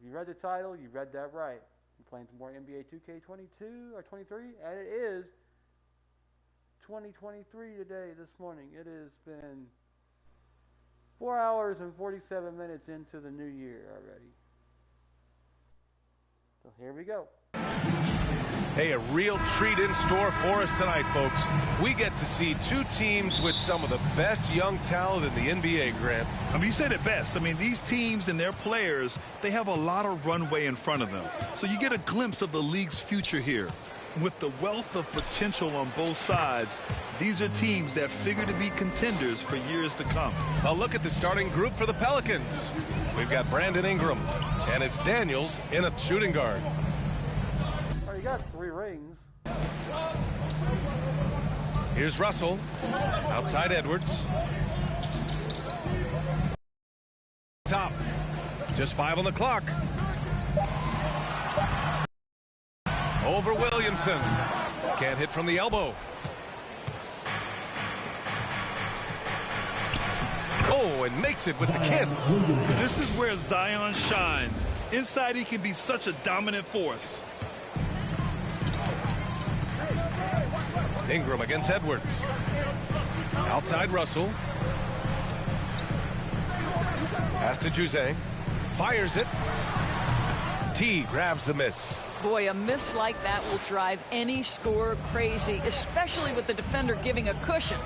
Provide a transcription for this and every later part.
If you read the title, you read that right. I'm playing some more NBA2K22 or 23, and it is 2023 today, this morning. It has been 4 hours and 47 minutes into the new year already. So here we go. Hey, a real treat in store for us tonight, folks. We get to see two teams with some of the best young talent in the NBA, Grant. I mean, you said it best. I mean, these teams and their players, they have a lot of runway in front of them. So you get a glimpse of the league's future here. With the wealth of potential on both sides, these are teams that figure to be contenders for years to come. A look at the starting group for the Pelicans. We've got Brandon Ingram, and it's Daniels in a shooting guard. Oh, you got 3 rings. Here's Russell, outside Edwards. Top, just 5 on the clock. Over Williamson. Can't hit from the elbow. Oh, and makes it with the kiss. This is where Zion shines. Inside, he can be such a dominant force. Ingram against Edwards. Outside Russell. Pass to Juzang. Fires it. T grabs the miss. Boy, a miss like that will drive any scorer crazy, especially with the defender giving a cushion.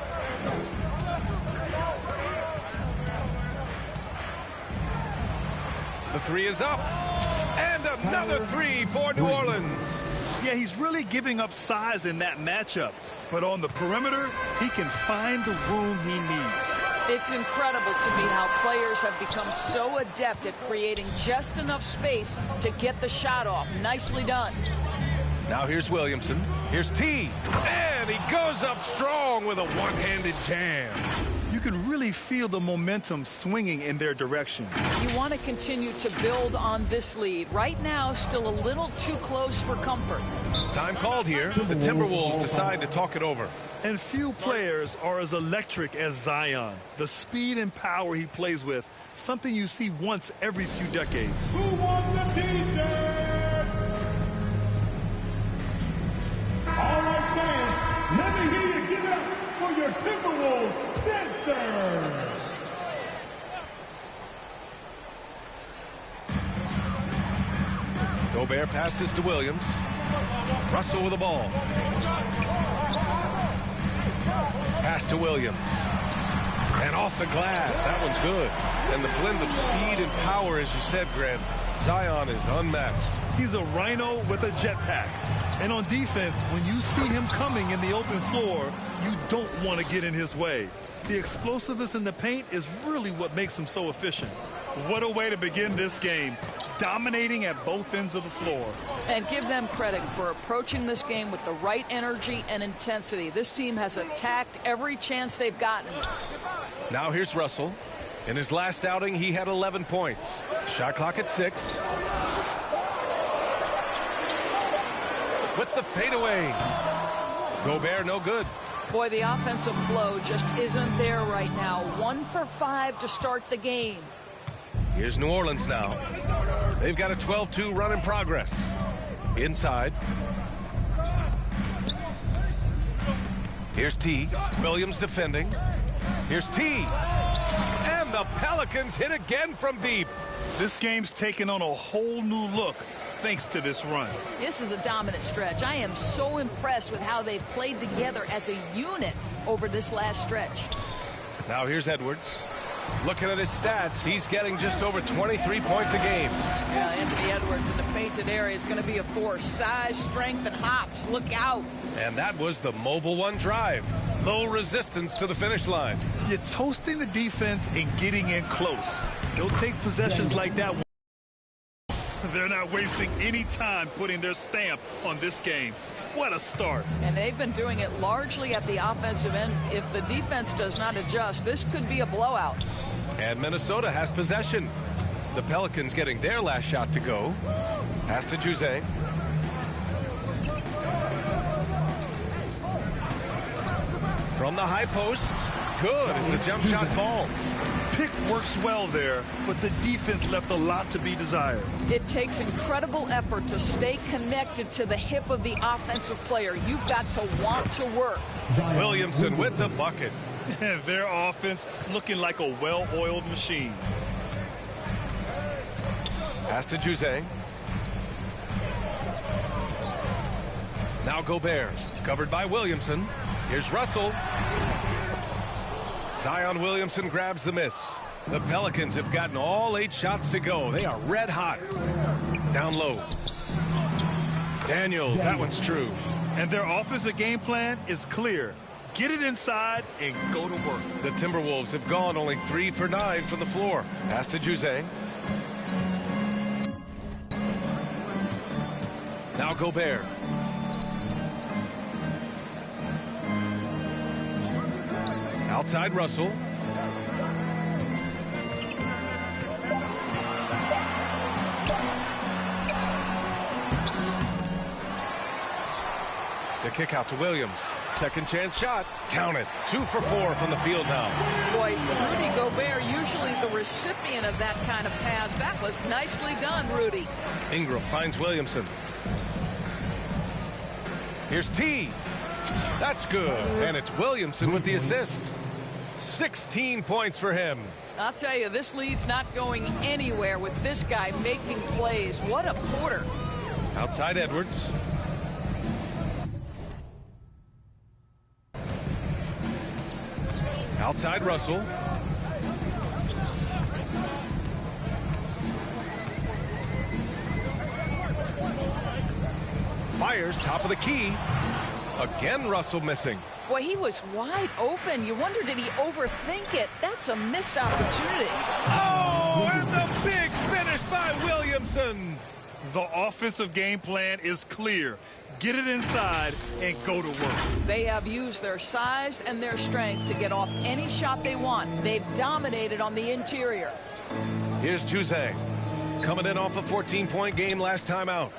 The 3 is up. And another 3 for New Orleans. Yeah, he's really giving up size in that matchup. But on the perimeter, he can find the room he needs. It's incredible to me how players have become so adept at creating just enough space to get the shot off. Nicely done. Now here's Williamson. Here's T. And he goes up strong with a one-handed jam. You can really feel the momentum swinging in their direction. You want to continue to build on this lead. Right now, still a little too close for comfort. Time called here. The Timberwolves decide to talk it over. And few players are as electric as Zion. The speed and power he plays with, something you see once every few decades. Who won the t-shirt? All right, fans, let me hear you give up for your Timberwolves dancer. Gobert passes to Williams. Russell with the ball. Pass to Williams. And off the glass. That one's good. And the blend of speed and power, as you said, Grant, Zion is unmatched. He's a rhino with a jetpack. And on defense, when you see him coming in the open floor, you don't want to get in his way. The explosiveness in the paint is really what makes him so efficient. What a way to begin this game. Dominating at both ends of the floor. And give them credit for approaching this game with the right energy and intensity. This team has attacked every chance they've gotten. Now here's Russell. In his last outing, he had 11 points. Shot clock at 6. With the fadeaway. Gobert no good. Boy, the offensive flow just isn't there right now. 1 for 5 to start the game. Here's New Orleans now. They've got a 12-2 run in progress. Inside. Here's T. Williams defending. Here's T. And the Pelicans hit again from deep. This game's taken on a whole new look thanks to this run. This is a dominant stretch. I am so impressed with how they've played together as a unit over this last stretch. Now here's Edwards. Looking at his stats, he's getting just over 23 points a game. Yeah, Anthony Edwards in the painted area is going to be a force. Size, strength, and hops. Look out. And that was the mobile one drive. Low resistance to the finish line. You're toasting the defense and getting in close. They'll take possessions like that. They're not wasting any time putting their stamp on this game. What a start. And they've been doing it largely at the offensive end. If the defense does not adjust, this could be a blowout. And Minnesota has possession. The Pelicans getting their last shot to go. Pass to Juzang. From the high post. good as the jump shot falls. Pick works well there, but the defense left a lot to be desired. It takes incredible effort to stay connected to the hip of the offensive player. You've got to want to work. Williamson with the bucket. Their offense looking like a well-oiled machine. Pass to Juzang. Now Gobert, covered by Williamson. Here's Russell. Zion Williamson grabs the miss. The Pelicans have gotten all 8 shots to go. They are red hot. Down low. Daniels, that one's true. And their offensive game plan is clear. Get it inside and go to work. The Timberwolves have gone only 3 for 9 from the floor. Pass to Juzang. Now Gobert. Outside Russell. The kick out to Williams. Second chance shot. Count it. 2 for 4 from the field now. Boy, Rudy Gobert, usually the recipient of that kind of pass. That was nicely done, Rudy. Ingram finds Williamson. Here's T. That's good. And it's Williamson with the assist. 16 points for him. I'll tell you, this lead's not going anywhere with this guy making plays. What a quarter. Outside Edwards. Outside Russell. Fires top of the key. Again Russell missing. Boy, he was wide open. You wonder, did he overthink it? That's a missed opportunity. Oh, and the big finish by Williamson. The offensive game plan is clear. Get it inside and go to work. They have used their size and their strength to get off any shot they want. They've dominated on the interior. Here's Juzang. Coming in off a 14-point game last time out.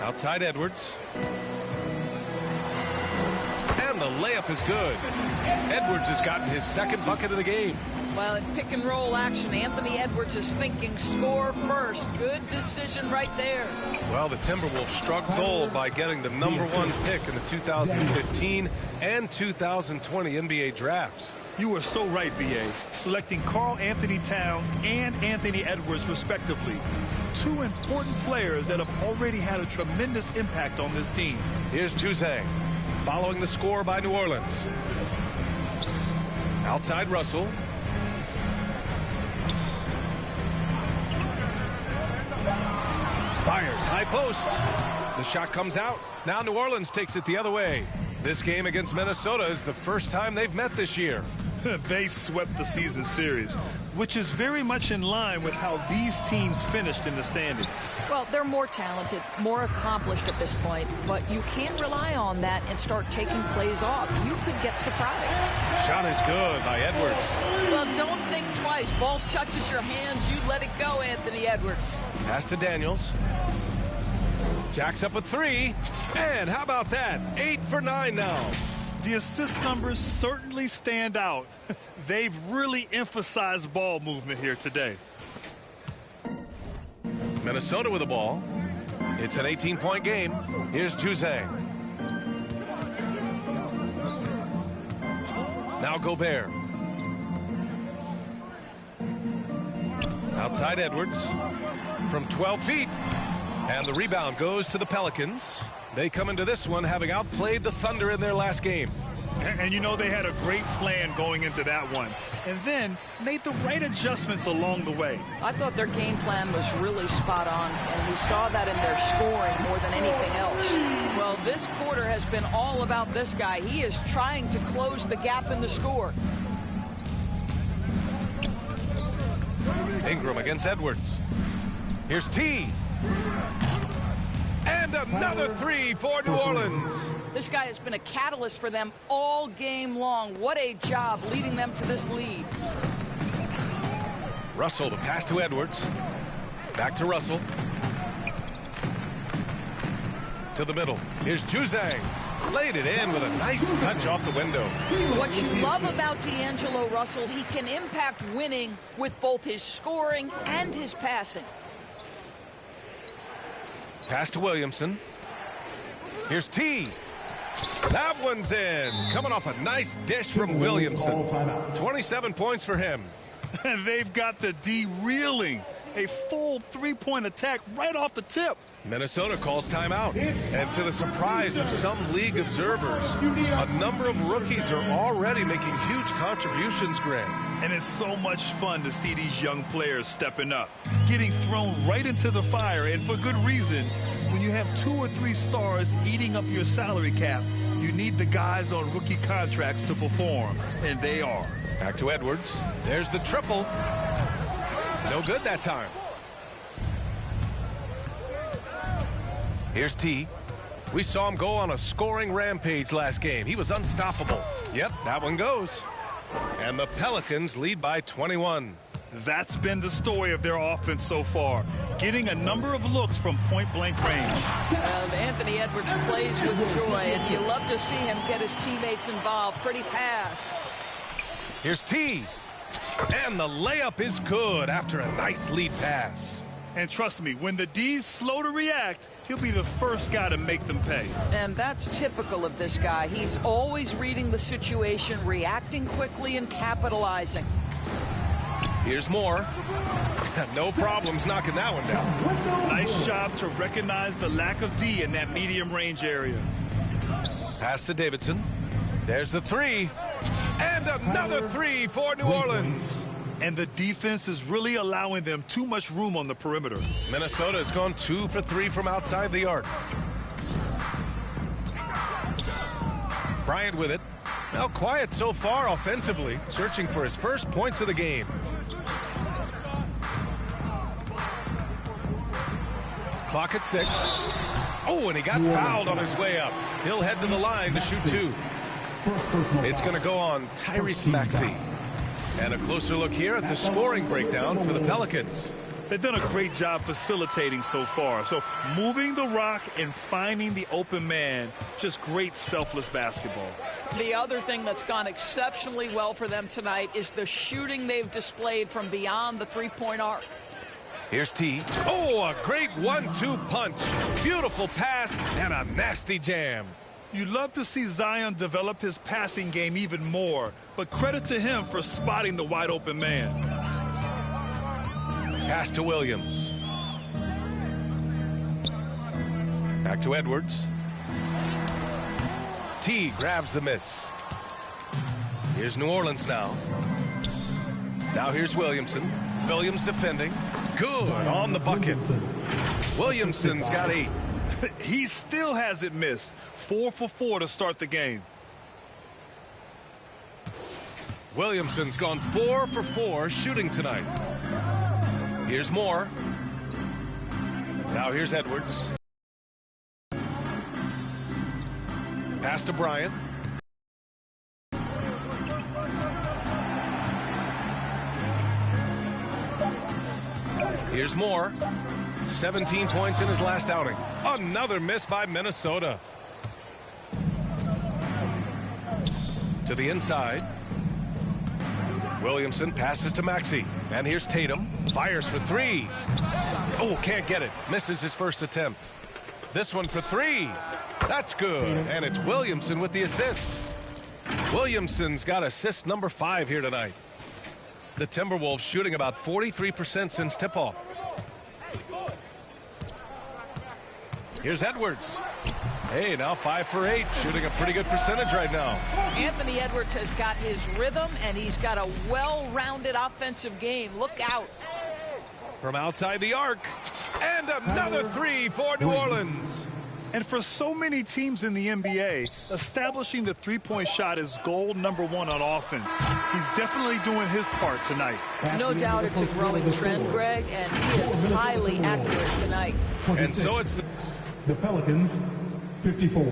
Outside Edwards. And the layup is good. Edwards has gotten his second bucket of the game. Well, in pick and roll action, Anthony Edwards is thinking score first. Good decision right there. Well, the Timberwolves struck gold by getting the #1 pick in the 2015 and 2020 NBA drafts. You are so right, V.A. Selecting Karl Anthony Towns and Anthony Edwards, respectively. 2 important players that have already had a tremendous impact on this team. Here's Juzang, following the score by New Orleans. Outside Russell. Fires, high post. The shot comes out. Now New Orleans takes it the other way. This game against Minnesota is the first time they've met this year. They swept the season series, which is very much in line with how these teams finished in the standings. Well, they're more talented, more accomplished at this point, but you can't rely on that and start taking plays off. You could get surprised. Shot is good by Edwards. Well, don't think twice. Ball touches your hands, you let it go, Anthony Edwards. Pass to Daniels. Jacks up a 3. And how about that? 8 for 9 now. The assist numbers certainly stand out. They've really emphasized ball movement here today. Minnesota with the ball. It's an 18-point game. Here's Juzang. Now Gobert. Outside Edwards from 12 feet. And the rebound goes to the Pelicans. They come into this one having outplayed the Thunder in their last game. And you know they had a great plan going into that one. And then made the right adjustments along the way. I thought their game plan was really spot on, and we saw that in their scoring more than anything else. Well, this quarter has been all about this guy. He is trying to close the gap in the score. Ingram against Edwards. Here's T. And another 3 for New Orleans. This guy has been a catalyst for them all game long. What a job leading them to this lead. Russell, the pass to Edwards. Back to Russell. To the middle. Here's Juzang. laid it in with a nice touch off the window. What you love about D'Angelo Russell, he can impact winning with both his scoring and his passing. Pass to Williamson. Here's T. That one's in. Coming off a nice dish from Williamson. 27 points for him. And they've got the D reeling. A full three-point attack right off the tip. Minnesota calls timeout. And to the surprise of some league observers, a number of rookies are already making huge contributions, Grant. And it's so much fun to see these young players stepping up, getting thrown right into the fire, and for good reason. When you have 2 or 3 stars eating up your salary cap, you need the guys on rookie contracts to perform, and they are. Back to Edwards. There's the triple. No good that time. Here's T. We saw him go on a scoring rampage last game. He was unstoppable. Yep, that one goes. And the Pelicans lead by 21. That's been the story of their offense so far, getting a number of looks from point-blank range. Anthony Edwards plays with joy, and you love to see him get his teammates involved. Pretty pass. Here's T. And the layup is good after a nice lead pass. And trust me, when the D's slow to react, he'll be the first guy to make them pay. And that's typical of this guy. He's always reading the situation, reacting quickly, and capitalizing. Here's more. No problems knocking that one down. Nice job to recognize the lack of D in that medium range area. Pass to Davidson. There's the three. And another three for New Orleans. And the defense is really allowing them too much room on the perimeter. Minnesota has gone 2 for 3 from outside the arc. Bryant with it. Now quiet so far offensively, searching for his first points of the game. Clock at 6. Oh, and he got fouled on his way up. He'll head to the line to shoot 2. It's going to go on Tyrese Maxey. And a closer look here at the scoring breakdown for the Pelicans. They've done a great job facilitating so far. So moving the rock and finding the open man, just great selfless basketball. The other thing that's gone exceptionally well for them tonight is the shooting they've displayed from beyond the three-point arc. Here's T. Oh, a great 1-2 punch. Beautiful pass and a nasty jam. You'd love to see Zion develop his passing game even more, but credit to him for spotting the wide open man. Pass to Williams. Back to Edwards. T grabs the miss. Here's New Orleans now. Now here's Williamson. Williams defending. Good on the bucket. Williamson's got 8. He still hasn't missed. 4 for 4 to start the game. Williamson's gone 4 for 4 shooting tonight. Here's Moore. Now here's Edwards. Pass to Bryant. Here's Moore. 17 points in his last outing. Another miss by Minnesota. To the inside. Williamson passes to Maxey. And here's Tatum. Fires for 3. Oh, can't get it. Misses his first attempt. This one for 3. That's good. And it's Williamson with the assist. Williamson's got assist number 5 here tonight. The Timberwolves shooting about 43% since tip-off. Here's Edwards. Hey, now 5 for 8, shooting a pretty good percentage right now. Anthony Edwards has got his rhythm, and he's got a well-rounded offensive game. Look out. From outside the arc. And another 3 for New Orleans. And for so many teams in the NBA, establishing the three-point shot is goal number 1 on offense. He's definitely doing his part tonight. No doubt it's a growing trend, Greg, and he is highly accurate tonight. And so it's the Pelicans, 54.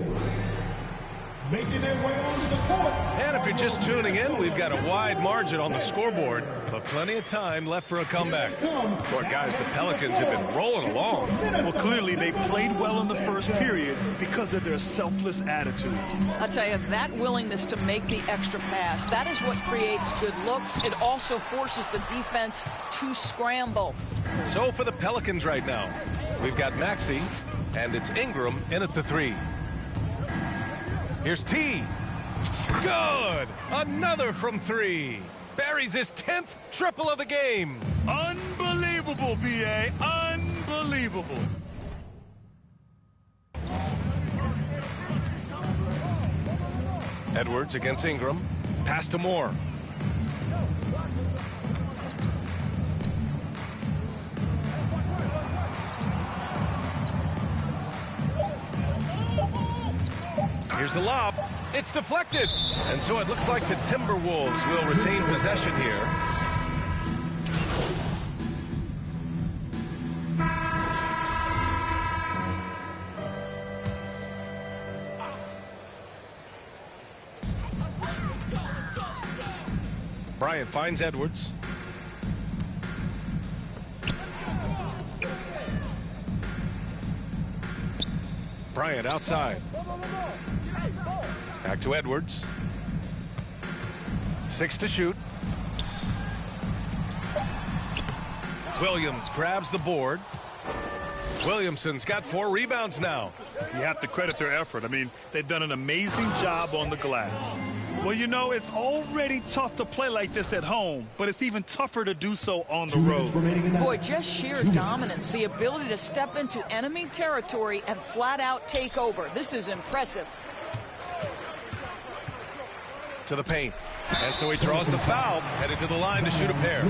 Making their way onto the court. And if you're just tuning in, we've got a wide margin on the scoreboard, but plenty of time left for a comeback. Boy, guys, the Pelicans have been rolling along. Well, clearly they played well in the first period because of their selfless attitude. I'll tell you, that willingness to make the extra pass, that is what creates good looks. It also forces the defense to scramble. So for the Pelicans right now, we've got Maxey, and it's Ingram in at the three. Here's T. Good! Another from three. Buries his 10th triple of the game. Unbelievable, B.A. Unbelievable. Edwards against Ingram. Pass to Moore. Here's the lob. It's deflected. And so it looks like the Timberwolves will retain possession here. Bryant finds Edwards. Bryant outside. Back to Edwards. 6 to shoot. Williams grabs the board. Williamson's got 4 rebounds now. You have to credit their effort. I mean, they've done an amazing job on the glass. Well, you know, it's already tough to play like this at home, but it's even tougher to do so on the road. Boy, just sheer dominance, the ability to step into enemy territory and flat out take over. This is impressive. To the paint. And so he draws the foul, headed to the line to shoot a pair.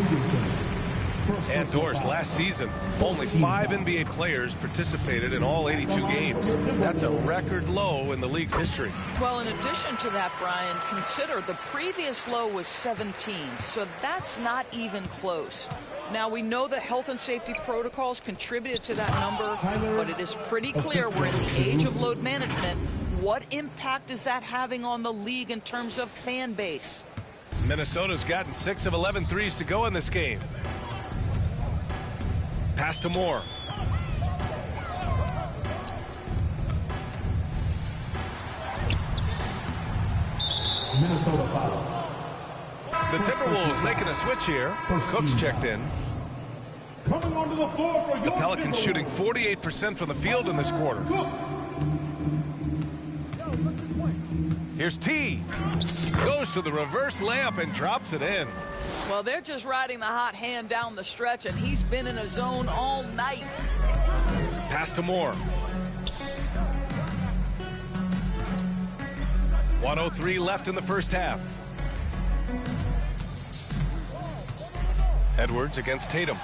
And Doris, last season, only 5 NBA players participated in all 82 games. That's a record low in the league's history. Well, in addition to that, Brian, consider the previous low was 17, so that's not even close. Now, we know that health and safety protocols contributed to that number, but it is pretty clear we're in the age of load management. What impact is that having on the league in terms of fan base? Minnesota's gotten 6 of 11 threes to go in this game. Pass to Moore. Minnesota foul. The Timberwolves making a switch here. Cook's checked in. Coming onto the floor for The Pelicans shooting 48% from the field in this quarter. Here's T. Goes to the reverse layup and drops it in. Well, they're just riding the hot hand down the stretch, and he's been in a zone all night. Pass to Moore. 1:03 left in the first half. Edwards against Tatum.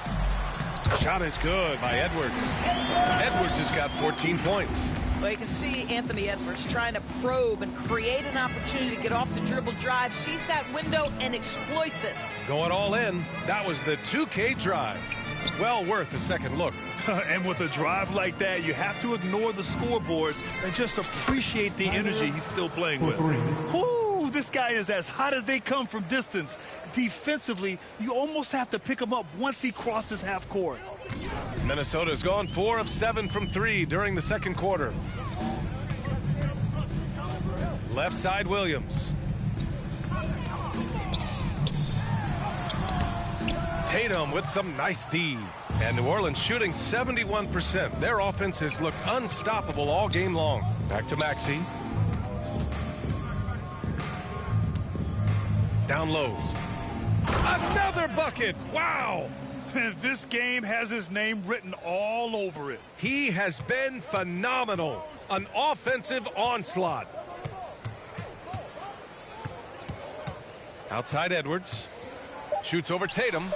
Shot is good by Edwards. Edwards has got 14 points. Well, you can see Anthony Edwards trying to probe and create an opportunity to get off the dribble drive, sees that window and exploits it. Going all in. That was the 2K drive. Well worth a second look. And with a drive like that, you have to ignore the scoreboard and just appreciate the energy he's still playing with. Whoo, this guy is as hot as they come from distance. Defensively, you almost have to pick him up once he crosses half court. Minnesota's gone 4 of 7 from 3 during the second quarter. Left side Williams. Tatum with some nice D. And New Orleans shooting 71%. Their offense has looked unstoppable all game long. Back to Maxey. Down low. Another bucket. Wow. This game has his name written all over it. He has been phenomenal. An offensive onslaught. Outside Edwards. Shoots over Tatum.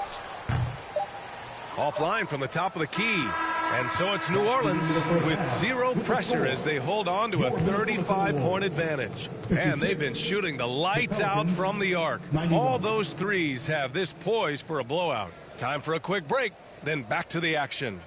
Offline from the top of the key. And so it's New Orleans with 0 pressure as they hold on to a 35-point advantage. And they've been shooting the lights out from the arc. All those threes have this poised for a blowout. Time for a quick break, then back to the action.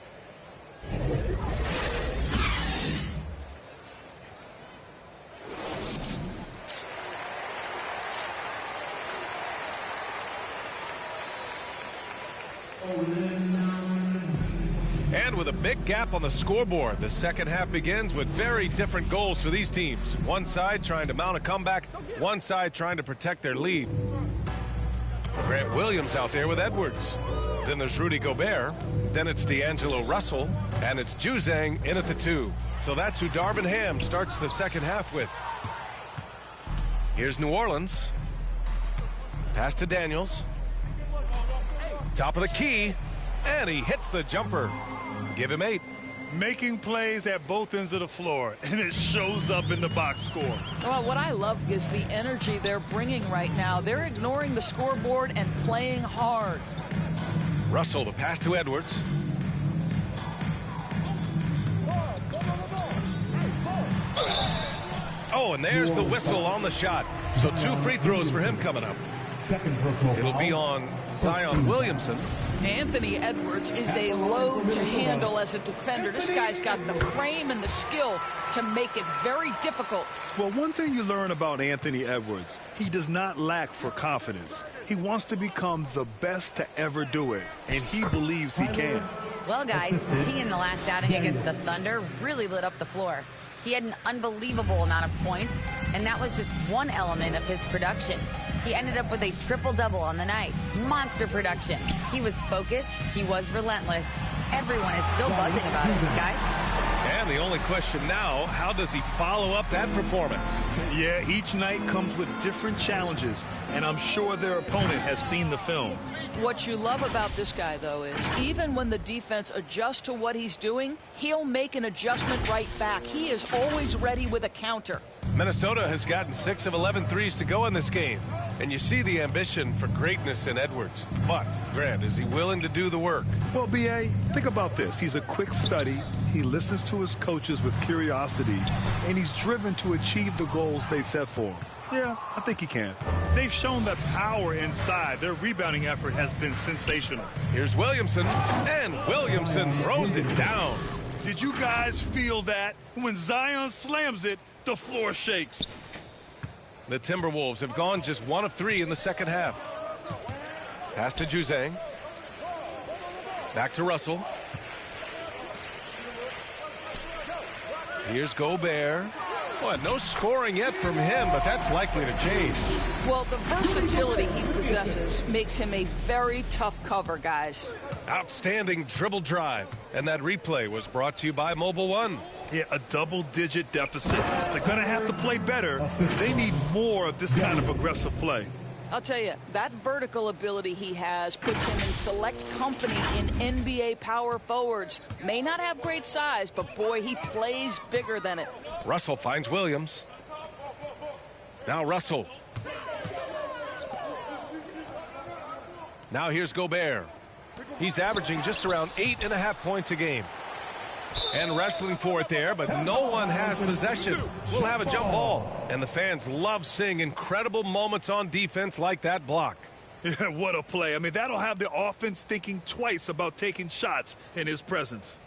And with a big gap on the scoreboard, the second half begins with very different goals for these teams. One side trying to mount a comeback, one side trying to protect their lead. Grant Williams out there with Edwards. Then there's Rudy Gobert. Then it's D'Angelo Russell. And it's Juzang in at the 2. So that's who Darvin Ham starts the second half with. Here's New Orleans. Pass to Daniels. Top of the key. And he hits the jumper. Give him 8. Making plays at both ends of the floor, and it shows up in the box score. Well, what I love is the energy they're bringing right now. They're ignoring the scoreboard and playing hard. Russell to pass to Edwards. Oh, and there's the whistle on the shot. So 2 free throws for him coming up. Second personal It'll be on Zion Williamson. Anthony Edwards is a load to handle as a defender. This guy's got the frame and the skill to make it very difficult. Well, one thing you learn about Anthony Edwards, he does not lack for confidence. He wants to become the best to ever do it, and he believes he can. Well, guys, T in the last outing against the Thunder really lit up the floor. He had an unbelievable amount of points, and that was just one element of his production. He ended up with a triple-double on the night. Monster production. He was focused. He was relentless. Everyone is still buzzing about it, guys. And the only question now, how does he follow up that performance? Yeah, each night comes with different challenges, and I'm sure their opponent has seen the film. What you love about this guy, though, is even when the defense adjusts to what he's doing, he'll make an adjustment right back. He is always ready with a counter. Minnesota has gotten 6 of 11 threes to go in this game. And you see the ambition for greatness in Edwards. But, Grant, is he willing to do the work? Well, B.A., think about this. He's a quick study. He listens to his coaches with curiosity, and he's driven to achieve the goals they set for him. Yeah, I think he can. They've shown that power inside. Their rebounding effort has been sensational. Here's Williamson, and Williamson throws it down. Did you guys feel that? When Zion slams it, the floor shakes. The Timberwolves have gone just 1 of 3 in the second half. Pass to Juzang. Back to Russell. Here's Gobert. Well, no scoring yet from him, but that's likely to change. Well, the versatility he possesses makes him a very tough cover, guys. Outstanding dribble drive. And that replay was brought to you by Mobile One. Yeah, a double-digit deficit. They're going to have to play better. They need more of this kind of aggressive play. I'll tell you, that vertical ability he has puts him in select company in NBA power forwards. May not have great size, but boy, he plays bigger than it. Russell finds Williams. Now Russell. Now here's Gobert. He's averaging just around 8.5 points a game. And wrestling for it there, but no one has possession. We'll have a jump ball. And the fans love seeing incredible moments on defense like that block. Yeah, what a play. I mean, that'll have the offense thinking twice about taking shots in his presence.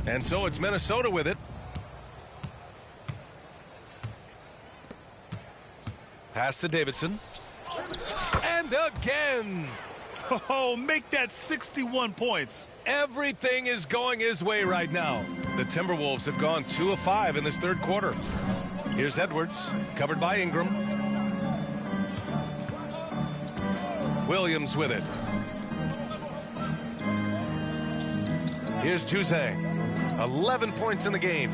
And so it's Minnesota with it. Pass to Davidson. And again. Oh, make that 61 points. Everything is going his way right now. The Timberwolves have gone 2 of 5 in this third quarter. Here's Edwards, covered by Ingram. Williams with it. Here's Juzang. 11 points in the game.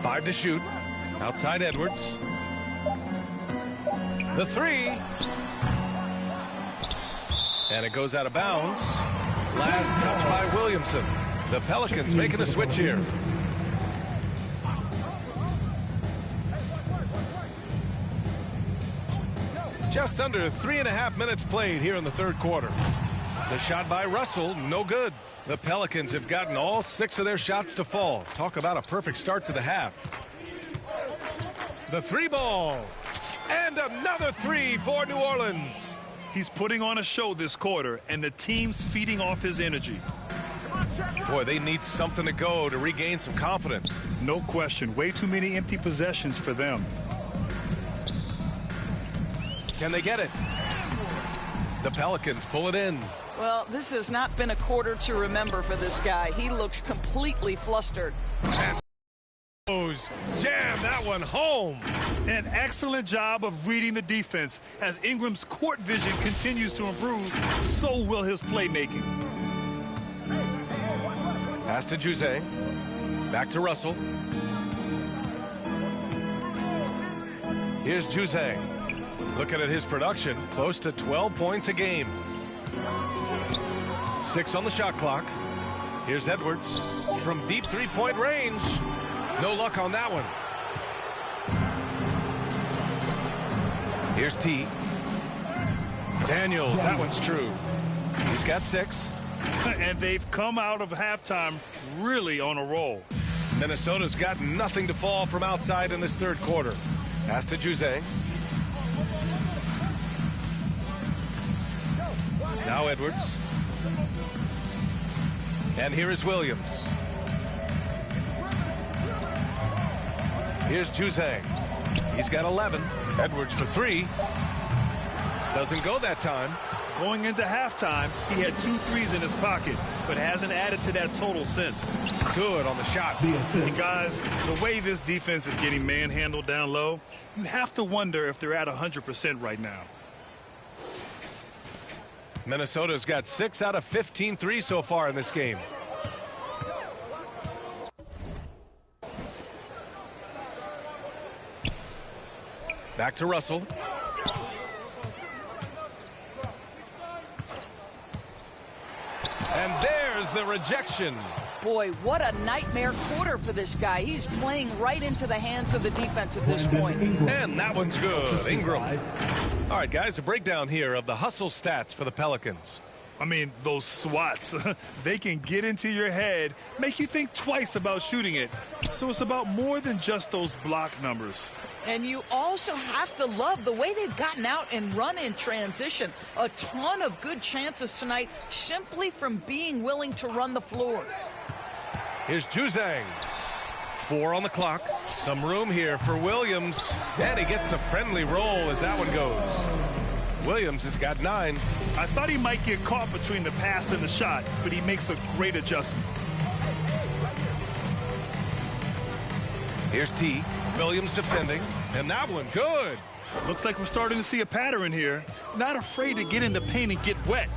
5 to shoot. Outside Edwards. The 3. And it goes out of bounds. Last touch by Williamson. The Pelicans making a switch here. Just under 3.5 minutes played here in the third quarter. The shot by Russell, no good. The Pelicans have gotten all 6 of their shots to fall. Talk about a perfect start to the half. The 3 ball. And another 3 for New Orleans. He's putting on a show this quarter, and the team's feeding off his energy. Boy, they need something to go to regain some confidence. No question. Way too many empty possessions for them. Can they get it? The Pelicans pull it in. Well, this has not been a quarter to remember for this guy. He looks completely flustered. And jam that one home. An excellent job of reading the defense. As Ingram's court vision continues to improve, so will his playmaking. Pass to Juzang. Back to Russell. Here's Juzang. Looking at his production, close to 12 points a game. 6 on the shot clock. Here's Edwards from deep three-point range. No luck on that one. Here's T. Daniels, that one's true. He's got 6. And they've come out of halftime really on a roll. Minnesota's got nothing to fall from outside in this third quarter. Pass to Juzang. Now Edwards. And here is Williams. Here's Juzang. He's got 11. Edwards for 3. Doesn't go that time. Going into halftime, he had 2 threes in his pocket, but hasn't added to that total since. Good on the shot. And guys, the way this defense is getting manhandled down low, you have to wonder if they're at 100% right now. Minnesota's got 6 out of 15 threes so far in this game. Back to Russell. And there's the rejection. Boy, what a nightmare quarter for this guy. He's playing right into the hands of the defense at this point. And that one's good. Ingram. All right, guys, a breakdown here of the hustle stats for the Pelicans. I mean, those swats, they can get into your head, make you think twice about shooting it. So it's about more than just those block numbers. And you also have to love the way they've gotten out and run in transition. A ton of good chances tonight simply from being willing to run the floor. Here's Juzang. 4 on the clock. Some room here for Williams. And he gets the friendly roll as that one goes. Williams has got 9. I thought he might get caught between the pass and the shot, but he makes a great adjustment. Here's T. Williams defending, and that one good. Looks like we're starting to see a pattern here. Not afraid to get in the paint and get wet.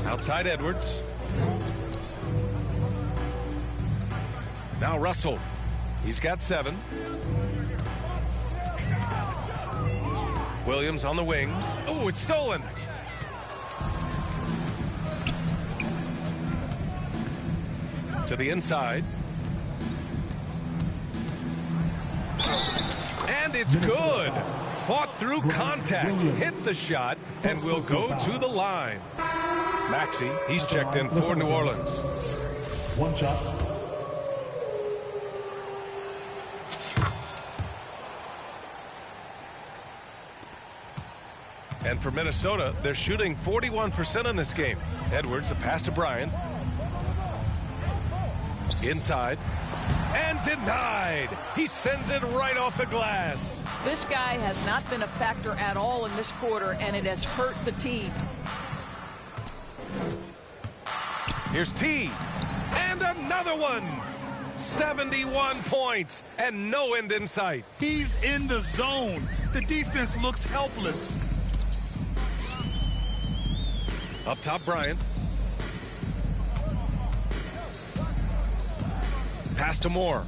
Outside Edwards. Now Russell. He's got 7. Williams on the wing. Oh, it's stolen. To the inside. And it's good. Fought through contact, hit the shot, and will go to the line. Maxey, he's checked in for New Orleans. 1 shot. And for Minnesota, they're shooting 41% in this game. Edwards, a pass to Bryant. Inside. And denied. He sends it right off the glass. This guy has not been a factor at all in this quarter, and it has hurt the team. Here's T. And another one. 71 points and no end in sight. He's in the zone. The defense looks helpless. Up top, Bryant. Pass to Moore.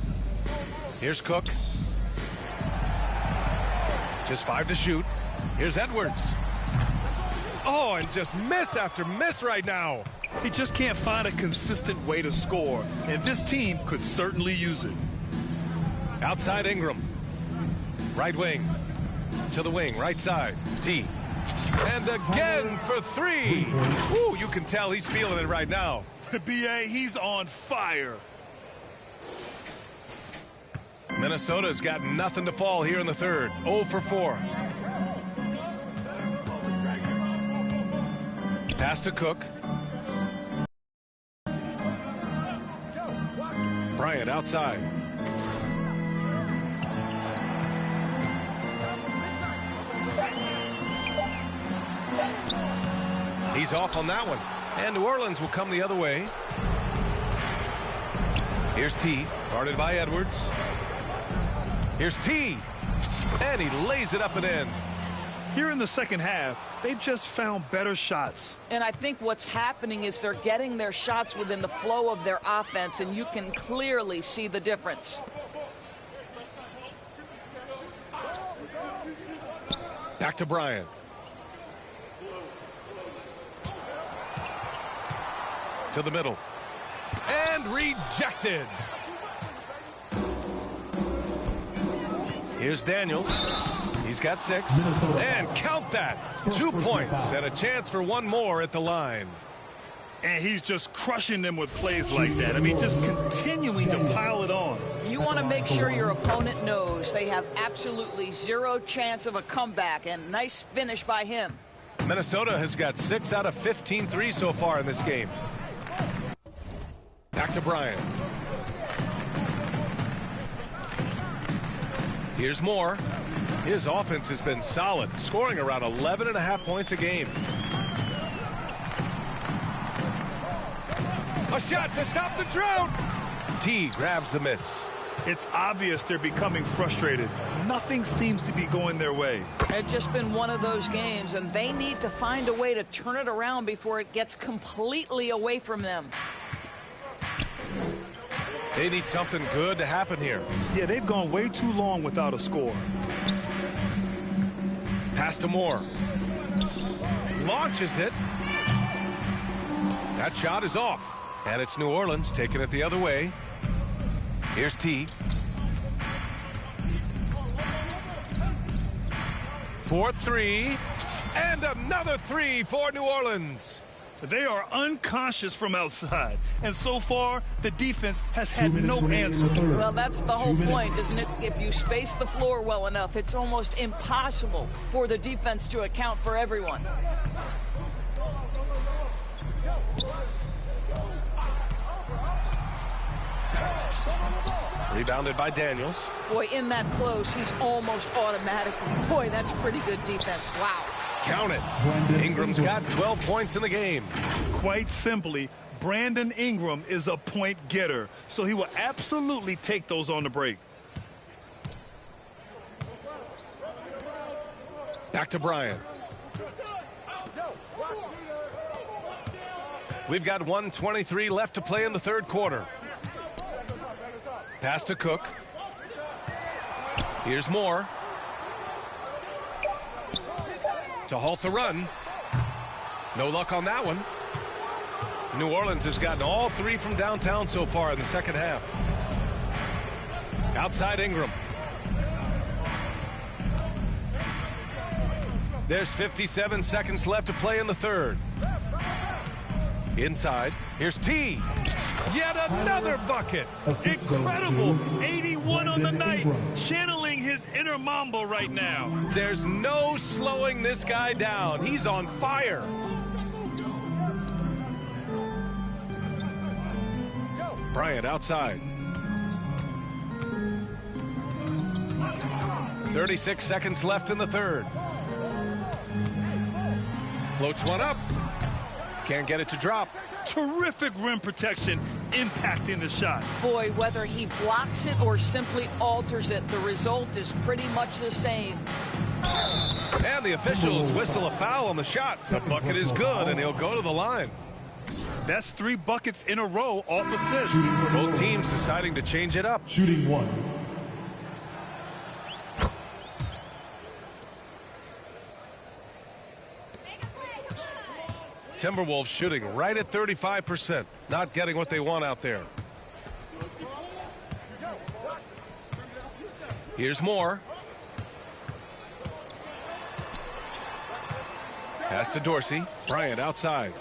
Here's Cook. Just 5 to shoot. Here's Edwards. Oh, and just miss after miss right now. He just can't find a consistent way to score, and this team could certainly use it. Outside Ingram. Right wing. To the wing, right side. T. And again for 3. Ooh, you can tell he's feeling it right now. B.A., he's on fire. Minnesota's got nothing to fall here in the third. 0 for 4. Pass to Cook. Bryant outside. He's off on that one. And New Orleans will come the other way. Here's T, guarded by Edwards. Here's T, and he lays it up and in. Here in the second half, they've just found better shots. And I think what's happening is they're getting their shots within the flow of their offense, and you can clearly see the difference. Back to Bryant. To the middle. And rejected. Here's Daniels. He's got 6. And count that. 2 points and a chance for one more at the line. And he's just crushing them with plays like that. I mean, just continuing to pile it on. You want to make sure your opponent knows they have absolutely zero chance of a comeback, and nice finish by him. Minnesota has got 6 out of 15 threes so far in this game. Back to Bryant. Here's Moore. His offense has been solid, scoring around 11.5 points a game. A shot to stop the drought. T grabs the miss. It's obvious they're becoming frustrated. Nothing seems to be going their way. It's just been one of those games, and they need to find a way to turn it around before it gets completely away from them. They need something good to happen here. Yeah, they've gone way too long without a score. Pass to Moore. Launches it. That shot is off. And it's New Orleans taking it the other way. Here's T. 4-3. And another 3 for New Orleans. They are unconscious from outside, and so far the defense has had no answer. Well, that's the whole point, isn't it? If you space the floor well enough, it's almost impossible for the defense to account for everyone. Rebounded by Daniels. Boy, in that close, he's almost automatic. Boy, that's pretty good defense. Wow. Count it. Ingram's got 12 points in the game. Quite simply, Brandon Ingram is a point getter, so he will absolutely take those on the break. Back to Bryant. We've got 1:23 left to play in the third quarter. Pass to Cook. Here's Moore. To halt the run. No luck on that one. New Orleans has gotten all 3 from downtown so far in the second half. Outside Ingram. There's 57 seconds left to play in the third. Inside. Here's T. Yet another bucket. Incredible. 81 on the night. Channeling his inner Mamba right now. There's no slowing this guy down. He's on fire. Bryant outside. 36 seconds left in the third. Floats one up. Can't get it to drop. Terrific rim protection impacting the shot. Boy, whether he blocks it or simply alters it, the result is pretty much the same. And the officials whistle a foul on the shot. The bucket is good, and he'll go to the line. That's 3 buckets in a row off assist. Both teams deciding to change it up. Shooting 1. Timberwolves shooting right at 35%. Not getting what they want out there. Here's Moore. Pass to Dorsey. Bryant outside.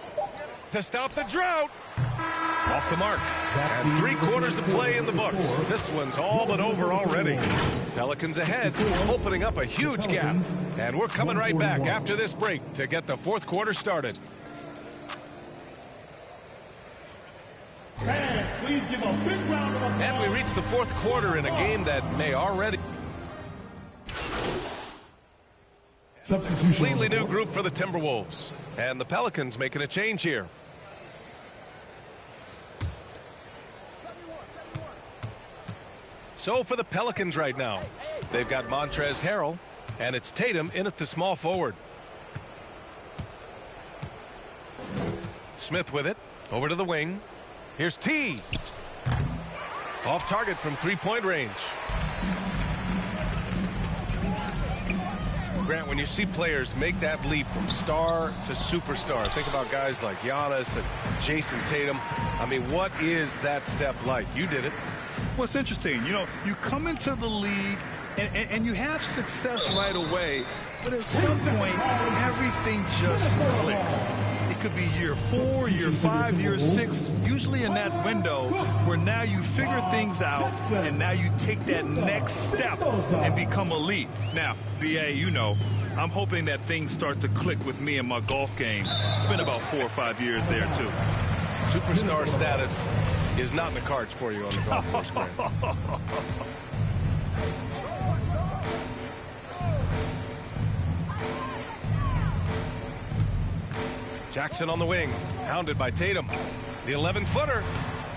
To stop the drought. Off the mark. And 3/4 of play in the books. This one's all but over already. Pelicans ahead, opening up a huge gap. And we're coming right back after this break to get the fourth quarter started. Pass Please give a big round of applause. And we reach the fourth quarter in a game that may already... Completely new group for the Timberwolves. And the Pelicans making a change here. So for the Pelicans right now, they've got Montrezl Harrell, and it's Tatum in at the small forward. Smith with it, over to the wing. Here's T. Off target from three-point range. Grant, when you see players make that leap from star to superstar, think about guys like Giannis and Jason Tatum. I mean, what is that step like? You did it. What's interesting, you know, you come into the league and you have success right away, but at some point, everything just clicks. It could be year 4, year 5, year 6, usually in that window where now you figure things out and now you take that next step and become elite. Now, BA, you know, I'm hoping that things start to click with me in my golf game. It's been about 4 or 5 years there, too. Superstar status is not in the cards for you on the golf course, Grant. Jackson on the wing, hounded by Tatum. The 11-footer.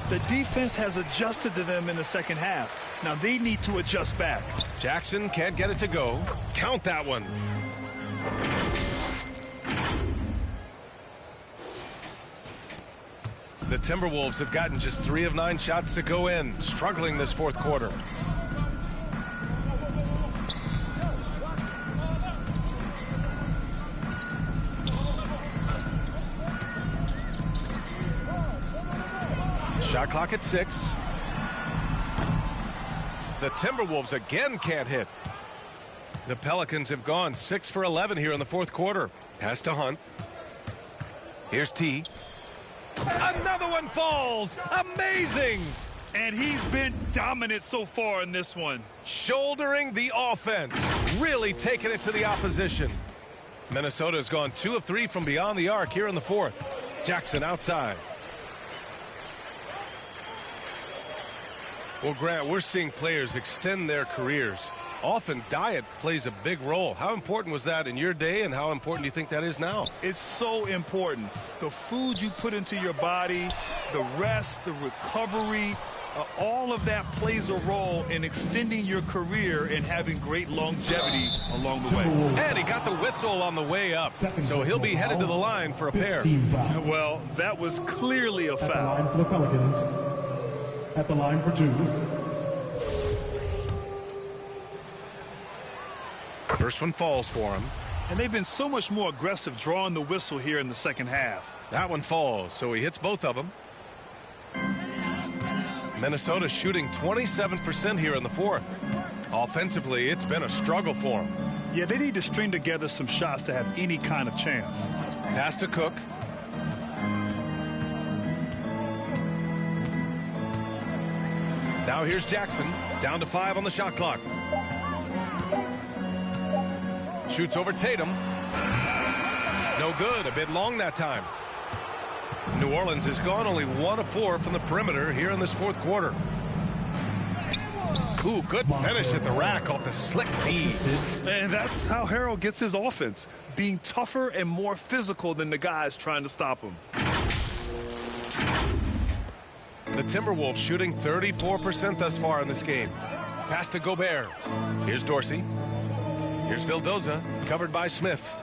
The defense has adjusted to them in the second half. Now they need to adjust back. Jackson can't get it to go. Count that one. The Timberwolves have gotten just 3 of 9 shots to go in, struggling this fourth quarter. Shot clock at 6. The Timberwolves again can't hit. The Pelicans have gone 6 for 11 here in the fourth quarter. Pass to Hunt. Here's T. Another one falls. Amazing. And he's been dominant so far in this one. Shouldering the offense. Really taking it to the opposition. Minnesota's gone 2 of 3 from beyond the arc here in the fourth. Jackson outside. Well, Grant, we're seeing players extend their careers. Often diet plays a big role. How important was that in your day, and how important do you think that is now? It's so important. The food you put into your body, the rest, the recovery, all of that plays a role in extending your career and having great longevity along the way. And he got the whistle on the way up, so he'll be headed to the line for a pair. Well, that was clearly a foul. At the line for the Pelicans. At the line for 2. First one falls for him. And they've been so much more aggressive drawing the whistle here in the second half. That one falls, so he hits both of them. Minnesota shooting 27% here in the fourth. Offensively, it's been a struggle for them. Yeah, they need to string together some shots to have any kind of chance. Pass to Cook. Now here's Jackson, down to 5 on the shot clock. Shoots over Tatum. No good, a bit long that time. New Orleans has gone only 1 of 4 from the perimeter here in this fourth quarter. Ooh, good finish at the rack off the slick feed. And that's how Harrell gets his offense, being tougher and more physical than the guys trying to stop him. The Timberwolves shooting 34% thus far in this game. Pass to Gobert. Here's Dorsey. Here's Vildoza, covered by Smith.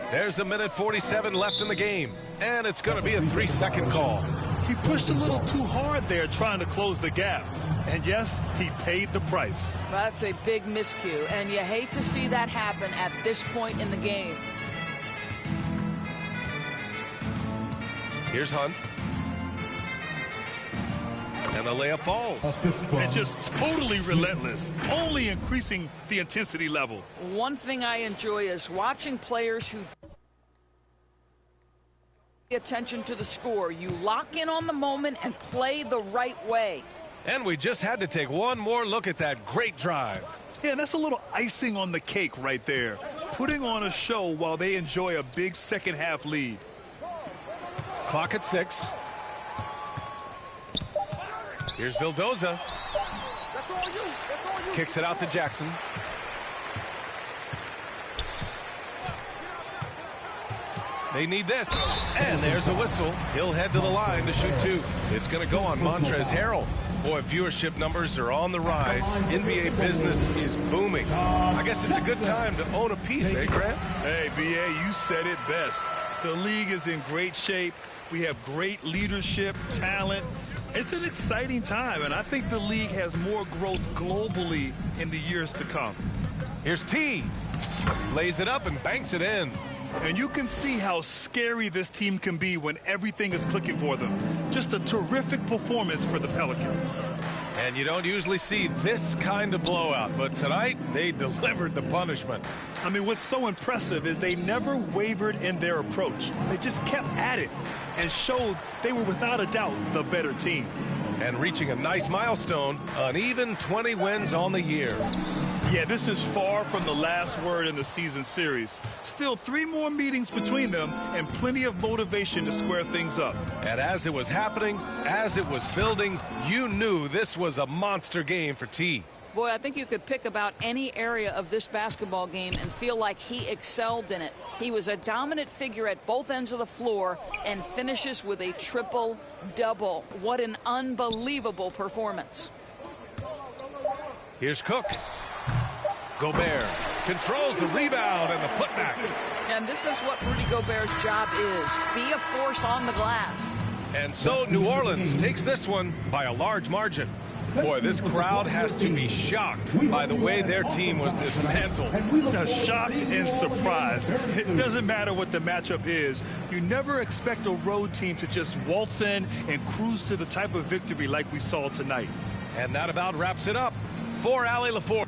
There's a minute 47 left in the game, and it's going to be a 3-second call. He pushed a little too hard there trying to close the gap. And yes, he paid the price. That's a big miscue, and you hate to see that happen at this point in the game. Here's Hunt. And the layup falls. And just totally relentless, only increasing the intensity level. One thing I enjoy is watching players who pay attention to the score. You lock in on the moment and play the right way. And we just had to take one more look at that great drive. Yeah, that's a little icing on the cake right there. Putting on a show while they enjoy a big second half lead. Clock at 6. Here's Vildoza. Kicks it out to Jackson. They need this. And there's a whistle. He'll head to the line to shoot 2. It's going to go on Montrezl Harrell. Boy, viewership numbers are on the rise. NBA business is booming. I guess it's a good time to own a piece, eh, Grant? Hey, B.A., you said it best. The league is in great shape. We have great leadership, talent. It's an exciting time, and I think the league has more growth globally in the years to come. Here's T. Lays it up and banks it in. And you can see how scary this team can be when everything is clicking for them. Just a terrific performance for the Pelicans. And you don't usually see this kind of blowout, but tonight they delivered the punishment. I mean, what's so impressive is they never wavered in their approach. They just kept at it and showed they were without a doubt the better team. And reaching a nice milestone, an even 20 wins on the year. Yeah, this is far from the last word in the season series. Still 3 more meetings between them and plenty of motivation to square things up. And as it was happening, as it was building, you knew this was a monster game for T. Boy, I think you could pick about any area of this basketball game and feel like he excelled in it. He was a dominant figure at both ends of the floor and finishes with a triple-double. What an unbelievable performance. Here's Cook. Gobert controls the rebound and the putback. And this is what Rudy Gobert's job is. Be a force on the glass. And so New Orleans takes this one by a large margin. Boy, this crowd has to be shocked by the way their team was dismantled. Shocked and surprised. It doesn't matter what the matchup is. You never expect a road team to just waltz in and cruise to the type of victory like we saw tonight. And that about wraps it up. For Allie LaForge.